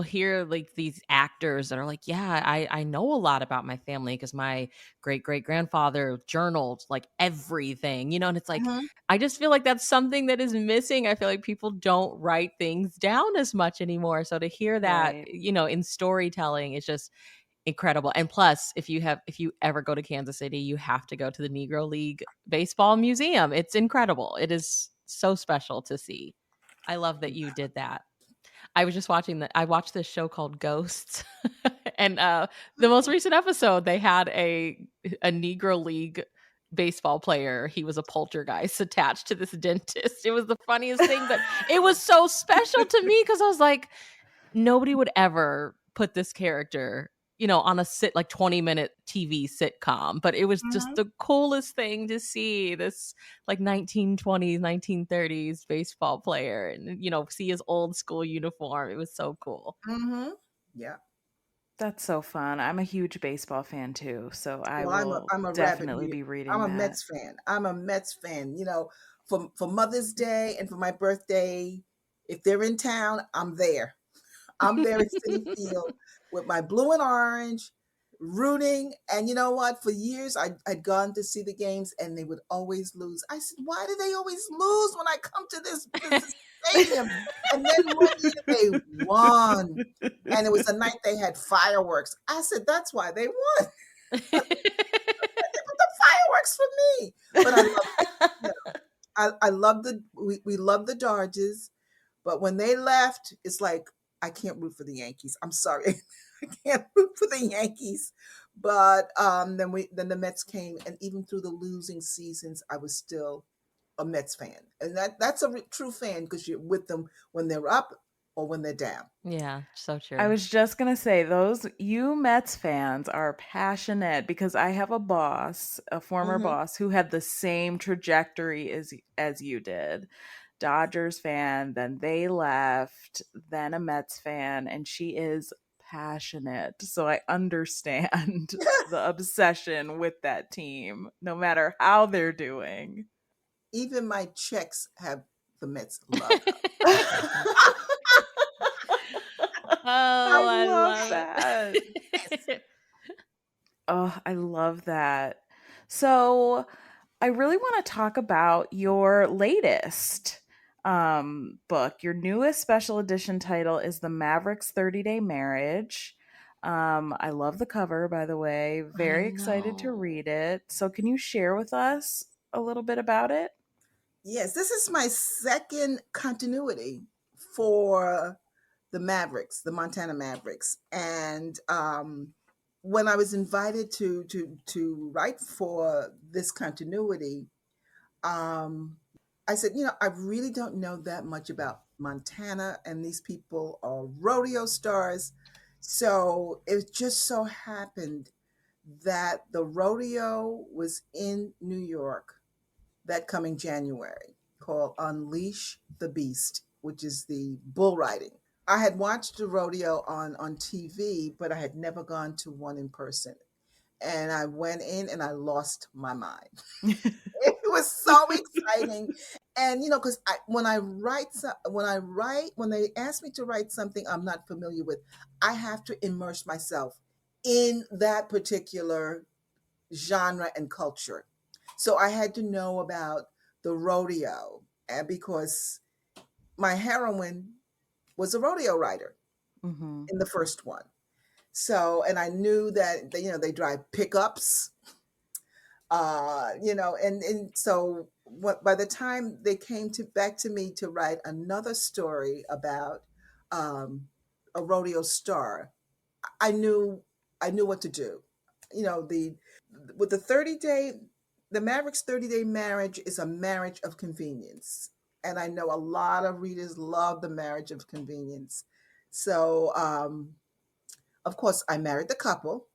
Speaker 1: hear like these actors that are like, "Yeah, I know a lot about my family because my great-great-grandfather journaled like everything." And it's like
Speaker 2: Hmm.
Speaker 1: I just feel like that's something that is missing. I feel like people don't write things down as much anymore. So to hear that,
Speaker 3: Right.
Speaker 1: in storytelling is just incredible. And plus, if you ever go to Kansas City, you have to go to the Negro League Baseball Museum. It's incredible. It is so special to see. I love that you did that. I watched this show called Ghosts. And the most recent episode they had a Negro League baseball player. He was a poltergeist attached to this dentist. It was the funniest thing, but it was so special to me because I was like, nobody would ever put this character, on a 20-minute TV sitcom, but it was just
Speaker 2: Hmm.
Speaker 1: the coolest thing to see this like 1920s, 1930s baseball player and see his old school uniform. It was so cool.
Speaker 2: Hmm. Yeah.
Speaker 3: That's so fun. I'm a huge baseball fan too, so I
Speaker 2: Well,
Speaker 3: will
Speaker 2: I'm a rabid
Speaker 3: definitely be
Speaker 2: I'm
Speaker 3: reading
Speaker 2: a
Speaker 3: that.
Speaker 2: Mets fan. I'm a Mets fan. For Mother's Day and for my birthday, if they're in town, I'm there. I'm there at City Field with my blue and orange, rooting. And you know what? For years, I'd gone to see the games, and they would always lose. I said, "Why do they always lose when I come to this stadium?" And then one year they won, and it was the night they had fireworks. I said, "That's why they won. They put the fireworks for me." But I love, I love we love the Dodgers. But when they left, it's like I can't root for the Yankees. I'm sorry, I can't root for the Yankees. But then the Mets came, and even through the losing seasons, I was still a Mets fan, and that's a true fan because you're with them when they're up or when they're down.
Speaker 1: Yeah, so
Speaker 3: I
Speaker 1: true.
Speaker 3: was just gonna say those you Mets fans are passionate because I have a boss, a former
Speaker 2: Hmm.
Speaker 3: boss, who had the same trajectory as you did. Dodgers fan, then they left, then a Mets fan, and she is passionate. So I understand the obsession with that team, no matter how they're doing.
Speaker 2: Even my checks have the Mets logo.
Speaker 3: I
Speaker 1: Oh, I
Speaker 3: love
Speaker 1: love
Speaker 3: that.
Speaker 2: Yes.
Speaker 1: it.
Speaker 3: Oh, I love that. So, I really want to talk about your latest book. Your newest special edition title is The Maverick's 30-Day Marriage. I love the cover, by the way.
Speaker 1: I
Speaker 3: Very excited to
Speaker 1: know.
Speaker 3: read it. So, can you share with us a little bit about it?
Speaker 2: Yes, this is my second continuity for the Mavericks, the Montana Mavericks. And when I was invited to write for this continuity, um, I said, I really don't know that much about Montana, and these people are rodeo stars. So it just so happened that the rodeo was in New York that coming January, called Unleash the Beast, which is the bull riding. I had watched the rodeo on TV, but I had never gone to one in person. And I went in and I lost my mind. It was so exciting. And because when they ask me to write something I'm not familiar with, I have to immerse myself in that particular genre and culture. So I had to know about the rodeo, and because my heroine was a rodeo rider
Speaker 3: Hmm.
Speaker 2: in the first one. So, and I knew that they drive pickups, and so by the time they came to back to me to write another story about um, a rodeo star, I knew I knew what to do. The with the Mavericks 30-day marriage is a marriage of convenience. And I know a lot of readers love the marriage of convenience. So of course I married the couple,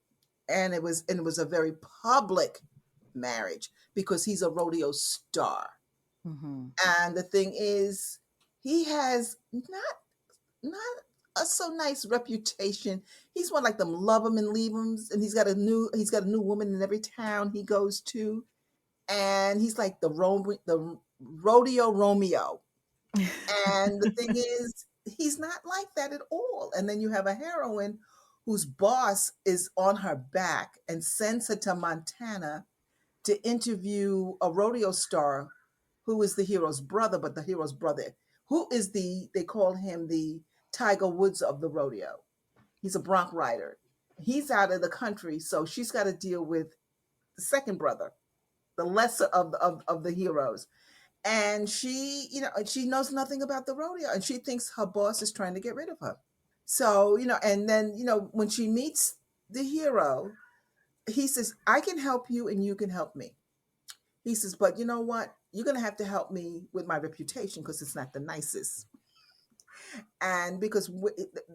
Speaker 2: and it was a very public marriage because he's a rodeo star.
Speaker 3: Hmm.
Speaker 2: And the thing is, he has not a so nice reputation. He's one like them love him and leave him, and he's got a new woman in every town he goes to, and he's like the rodeo Romeo. And the thing is, he's not like that at all. And then you have a heroine whose boss is on her back and sends her to Montana to interview a rodeo star who is the hero's brother, but the hero's brother, who is they call him the Tiger Woods of the rodeo. He's a bronc rider. He's out of the country, so she's got to deal with the second brother, the lesser of the heroes. And she knows nothing about the rodeo, and she thinks her boss is trying to get rid of her. So, and then, when she meets the hero, he says, I can help you and you can help me. He says, but you know what? You're going to have to help me with my reputation because it's not the nicest. And because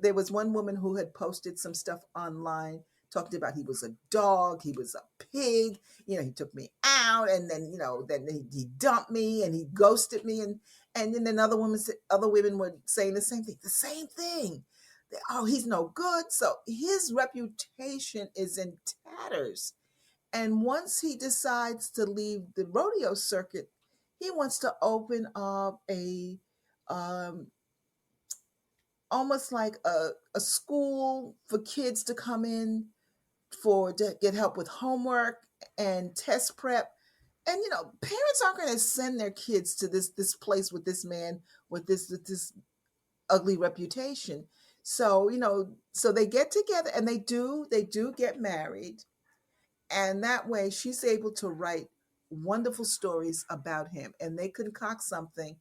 Speaker 2: there was one woman who had posted some stuff online talking about he was a dog, he was a pig, he took me out, and then then he dumped me and he ghosted me, and then other women were saying the same thing. Oh, he's no good. So his reputation is in tatters. And once he decides to leave the rodeo circuit, he wants to open up a um, almost like a school for kids to come in to get help with homework and test prep. And parents aren't going to send their kids to this place with this man with this ugly reputation. So so they get together and they do get married, and that way she's able to write wonderful stories about him, and they concoct something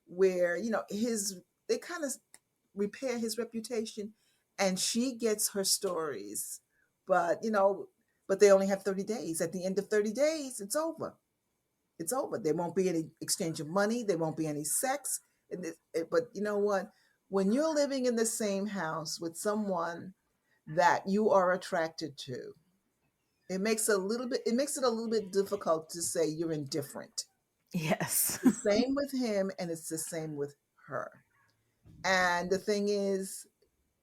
Speaker 2: where his they kind of repair his reputation, and she gets her stories. But but they only have 30 days. At the end of 30 days, it's over. It's over. There won't be any exchange of money, there won't be any sex. But you know what, when you're living in the same house with someone that you are attracted to, it makes it a little bit difficult to say you're indifferent.
Speaker 3: Yes.
Speaker 2: The same with him, and it's the same with her. And the thing is,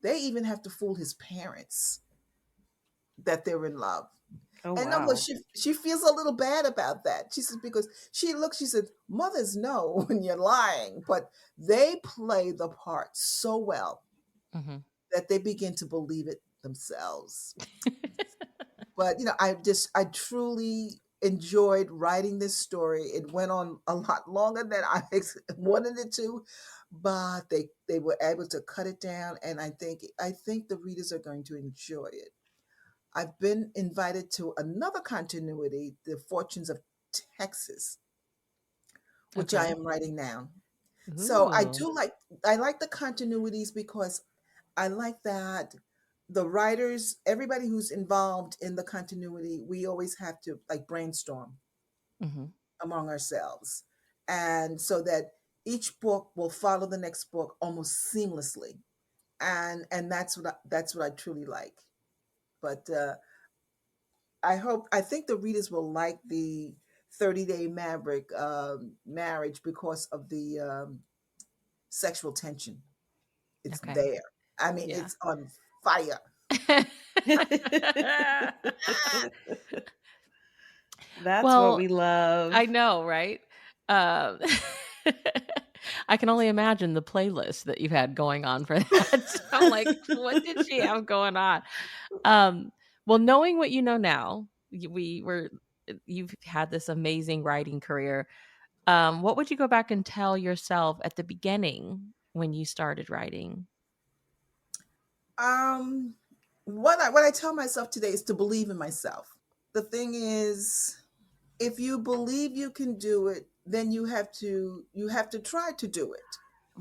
Speaker 2: they even have to fool his parents that they're in love.
Speaker 3: Oh,
Speaker 2: And no, but
Speaker 3: wow.
Speaker 2: she feels a little bad about that. She says, because she said, mothers know when you're lying, but they play the part so well
Speaker 1: Mhm.
Speaker 2: that they begin to believe it themselves. But I truly enjoyed writing this story. It went on a lot longer than I wanted it to, but they were able to cut it down, and I think the readers are going to enjoy it. I've been invited to another continuity, The Fortunes of Texas. which I
Speaker 1: Okay.
Speaker 2: am writing now. So
Speaker 1: Ooh.
Speaker 2: I like the continuities because I like that the writers, everybody who's involved in the continuity, we always have to like brainstorm
Speaker 1: Mhm.
Speaker 2: among ourselves. And so that each book will follow the next book almost seamlessly. And that's what I truly like. But I think the readers will like the 30-Day Maverick marriage because of the sexual tension. It's
Speaker 1: Okay.
Speaker 2: there. I mean,
Speaker 1: Yeah.
Speaker 2: it's on fire.
Speaker 3: That's what
Speaker 1: Well,
Speaker 3: we
Speaker 1: I
Speaker 3: love.
Speaker 1: know, right? Um, I can only imagine the playlist that you've had going on for that. So I'm like, what did she have going on? Um, well, knowing what you know now, you've had this amazing writing career. What would you go back and tell yourself at the beginning when you started writing?
Speaker 2: um, what I tell myself today is to believe in myself. The thing is, if you believe you can do it, then you have to try to do it.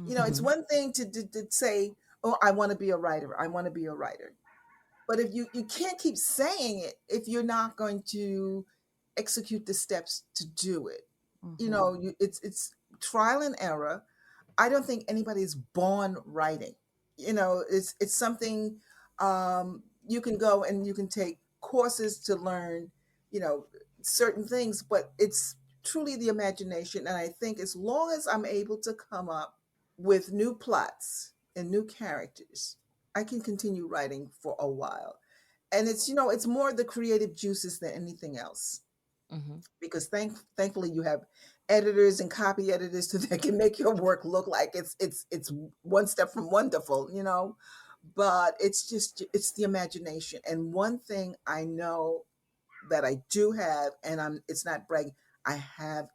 Speaker 2: You know, it's
Speaker 3: Mhm.
Speaker 1: Mhm.
Speaker 2: one thing to say, "Oh, I want to be a writer. I want to be a writer." But if you can't keep saying it if you're not going to execute the steps to do it. You know,
Speaker 3: Mhm.
Speaker 2: it's trial and error. I don't think anybody is born writing. You know, it's something you can go and you can take courses to learn, you know, certain things, but it's truly the imagination. And I think as long as I'm able to come up with new plots and new characters, I can continue writing for a while. And it's, you know, it's more the creative juices than anything else
Speaker 1: Mhm.
Speaker 2: because thankfully you have editors and copy editors that can make your work look like it's one step from wonderful, you know. But it's just it's the imagination. And one thing I know that I do have, and I'm it's not bragging, I have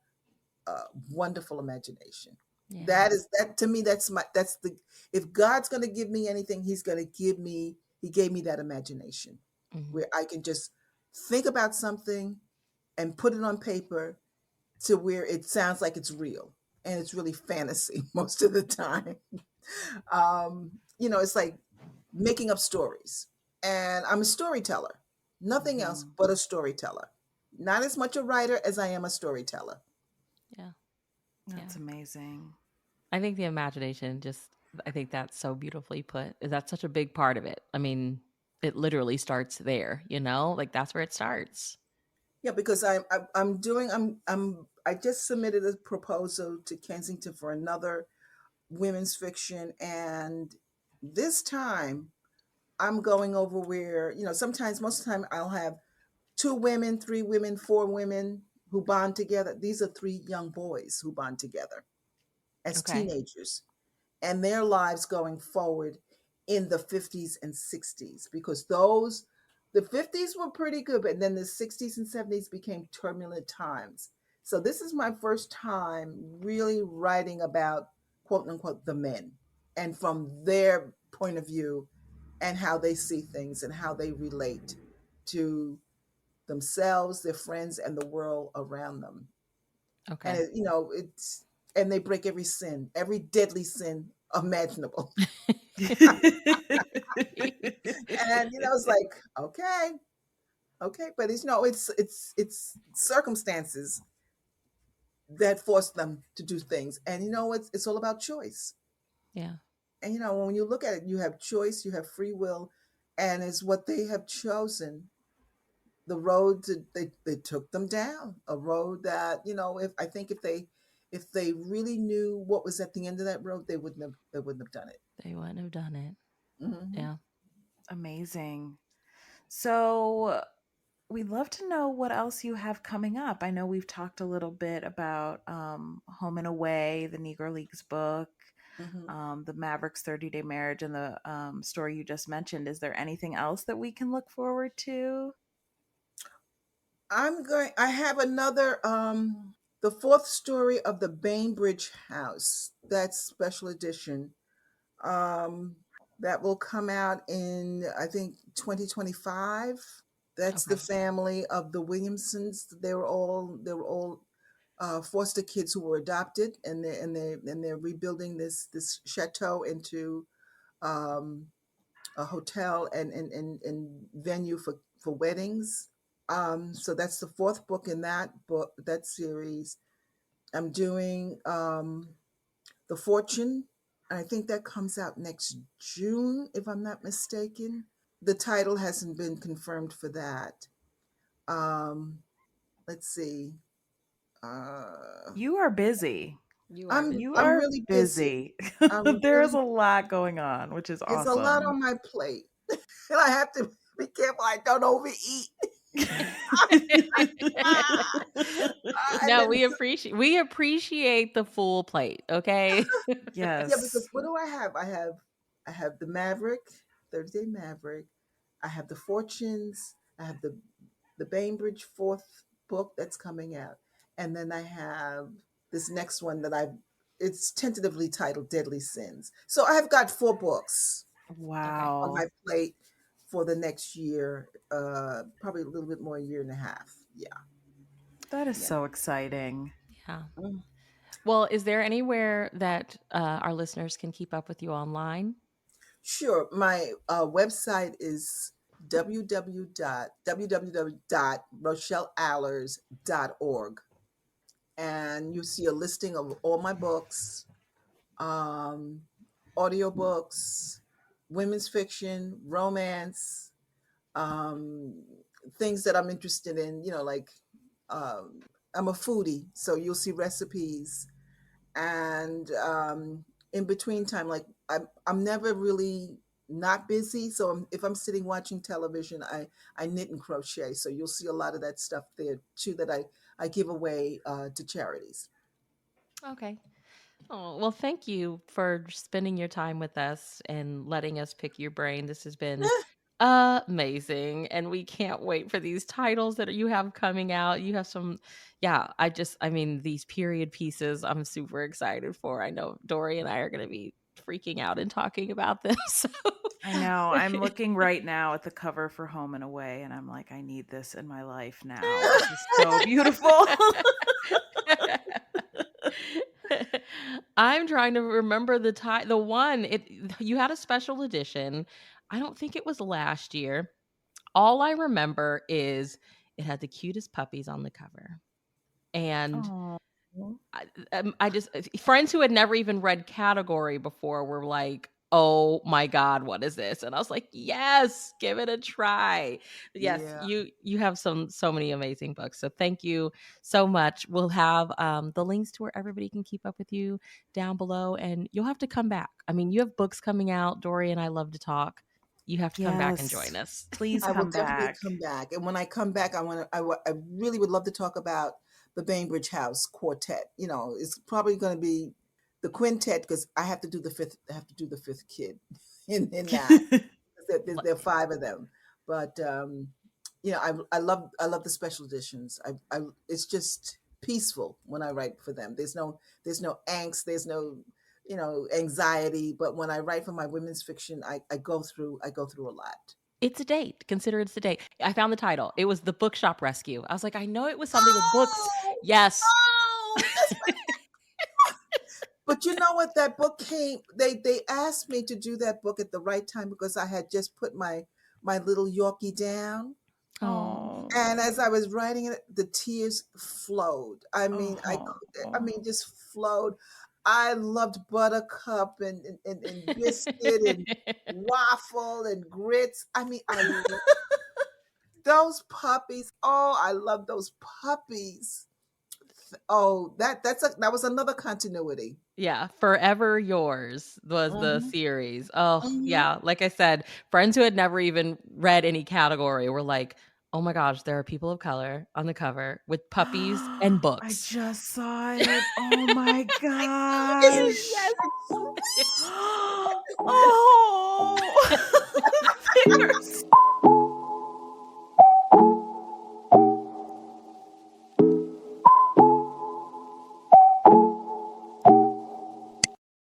Speaker 2: a wonderful imagination.
Speaker 1: Yeah.
Speaker 2: That is that to me. That's the if God's going to give me anything, He's going to give me. He gave me that imagination
Speaker 1: Mhm.
Speaker 2: where I can just think about something and put it on paper to where it sounds like it's real and it's really fantasy most of the time. You know, it's like making up stories. And I'm a storyteller, nothing else
Speaker 3: Mhm.
Speaker 2: but a storyteller. Not as much a writer as I am a storyteller.
Speaker 1: Yeah. Yeah.
Speaker 3: That's amazing.
Speaker 1: I think the imagination just I think that's so beautifully put. That's such a big part of it. I mean, it literally starts there, you know? Like that's where it starts.
Speaker 2: Yeah, because I'm doing I just submitted a proposal to Kensington for another women's fiction, and this time I'm going over where, you know, sometimes most of the time I'll have two women, three women, four women who bond together. These are three young boys who bond together as
Speaker 1: Okay.
Speaker 2: teenagers and their lives going forward in the 50s and 60s because the 50s were pretty good, but then the 60s and 70s became turbulent times. So this is my first time really writing about quote unquote the men and from their point of view and how they see things and how they relate to themselves, their friends, and the world around them. And
Speaker 1: Okay.
Speaker 2: you know, it's and they break every sin, every deadly sin imaginable. And you know, it's like, okay, okay, but it's no, it's circumstances that force them to do things. And you know, it's all about choice.
Speaker 1: Yeah.
Speaker 2: And you know, when you look at it, you have choice, you have free will, and it's what they have chosen the road they took them down a road that, you know, if I think if they really knew what was at the end of that road they wouldn't have done it.
Speaker 1: They wouldn't have done it.
Speaker 2: Hmm.
Speaker 1: Yeah.
Speaker 3: Amazing. So, we'd love to know what else you have coming up. I know we've talked a little bit about Home and Away, the Negro Leagues book,
Speaker 2: Hmm.
Speaker 3: the Maverick's 30-Day Marriage, and the story you just mentioned. Is there anything else that we can look forward to?
Speaker 2: I have another the fourth story of the Bainbridge House, that's special edition, um that will come out in I think 2025. That's the
Speaker 1: Okay.
Speaker 2: family of the Williamsons. They were all foster kids who were adopted, and they're rebuilding this chateau into um, a hotel and venue for weddings. So that's the fourth book in that series. I'm doing The Fortune. I think that comes out next June, if I'm not mistaken. The title hasn't been confirmed for that. Um, let's see.
Speaker 3: You are busy.
Speaker 1: You are
Speaker 2: I'm
Speaker 3: You
Speaker 1: busy.
Speaker 2: I'm
Speaker 3: are
Speaker 2: really busy.
Speaker 3: busy.
Speaker 2: I'm
Speaker 3: There's
Speaker 2: really
Speaker 3: a lot going on, which is
Speaker 2: It's a lot
Speaker 3: awesome.
Speaker 2: on my plate, and I have to be careful I don't overeat. And
Speaker 1: No,
Speaker 2: then
Speaker 1: we appreciate the full plate, okay?
Speaker 2: yeah, because
Speaker 3: Yes.
Speaker 2: what do I have? I have the Maverick, 30-Day Maverick. I have the Fortunes. I have the Bainbridge fourth book that's coming out, and then I have this next one that it's tentatively titled Deadly Sins. So I've got four books
Speaker 1: Okay.
Speaker 2: on
Speaker 3: Wow.
Speaker 2: my plate for the next year, probably a little bit more, a year and a half. Yeah,
Speaker 3: That is
Speaker 2: yeah.
Speaker 3: so exciting.
Speaker 1: Yeah.
Speaker 2: Mm.
Speaker 1: Well, is there anywhere that our listeners can keep up with you online?
Speaker 2: Sure. My website is www.rochellealers.org, and you see a listing of all my books, um, audiobooks, women's fiction, romance, um, things that I'm interested in. Like um, I'm a foodie, so you'll see recipes, and in between time, like I'm never really not busy. So if I'm sitting watching television, I knit and crochet. So you'll see a lot of that stuff there too that I give away to charities.
Speaker 1: Okay. Oh, well, thank you for spending your time with us and letting us pick your brain. This has been amazing. And we can't wait for these titles that you have coming out. You have some, yeah, I mean, these period pieces I'm super excited for. I know Dory and I are going to be freaking out and talking about them. So.
Speaker 3: I know. I'm looking right now at the cover for Home and Away, and I'm like, I need this in my life now. This is so beautiful.
Speaker 1: I'm trying to remember the one you had a special edition. I don't think it was last year. All I remember is it had the cutest puppies on the cover. And
Speaker 3: Oh.
Speaker 1: I just friends who had never even read category before were like, "Oh my god, what is this?" And I was like, "Yes, give it a try." Yes,
Speaker 2: Yeah.
Speaker 1: you have so many amazing books. So thank you so much. We'll have the links to where everybody can keep up with you down below, and you'll have to come back. I mean, you have books coming out. Dory and I love to talk. You have to come back and join
Speaker 3: Yes.
Speaker 1: us.
Speaker 3: Please
Speaker 2: I will
Speaker 3: come
Speaker 2: definitely
Speaker 3: back.
Speaker 2: come back. And when I come back, I really would love to talk about the Bainbridge House Quartet. It's probably going to be the quintet because I have to do the fifth. I have to do the fifth kid in that. There are five of them, but I love the special editions. It's just peaceful when I write for them. There's no angst. There's no anxiety. But when I write for my women's fiction, I go through a lot.
Speaker 1: It's a date. Consider it's a date. I found the title. It was The Bookshop Rescue. I was like, I know it was something with books.
Speaker 2: Oh,
Speaker 1: Yes.
Speaker 2: that's But you know what? That book came. They asked me to do that book at the right time because I had just put my little Yorkie down,
Speaker 1: Oh.
Speaker 2: and
Speaker 3: Oh.
Speaker 2: as I was writing it, the tears flowed. I mean,
Speaker 3: Oh.
Speaker 2: just flowed. I loved Buttercup and Biscuit and Waffle and Grits. I mean, I love those puppies. Oh, I love those puppies. Oh, that was another continuity.
Speaker 1: Yeah, Forever Yours was the
Speaker 2: Hmm.
Speaker 1: series. Oh,
Speaker 2: Hmm.
Speaker 1: yeah, like I said, friends who had never even read any category were like, "Oh my gosh, there are people of color on the cover with puppies and
Speaker 3: I
Speaker 1: books."
Speaker 3: just saw it. Oh my
Speaker 2: Yes,
Speaker 3: gosh.
Speaker 2: it's sweet.
Speaker 3: Oh, they are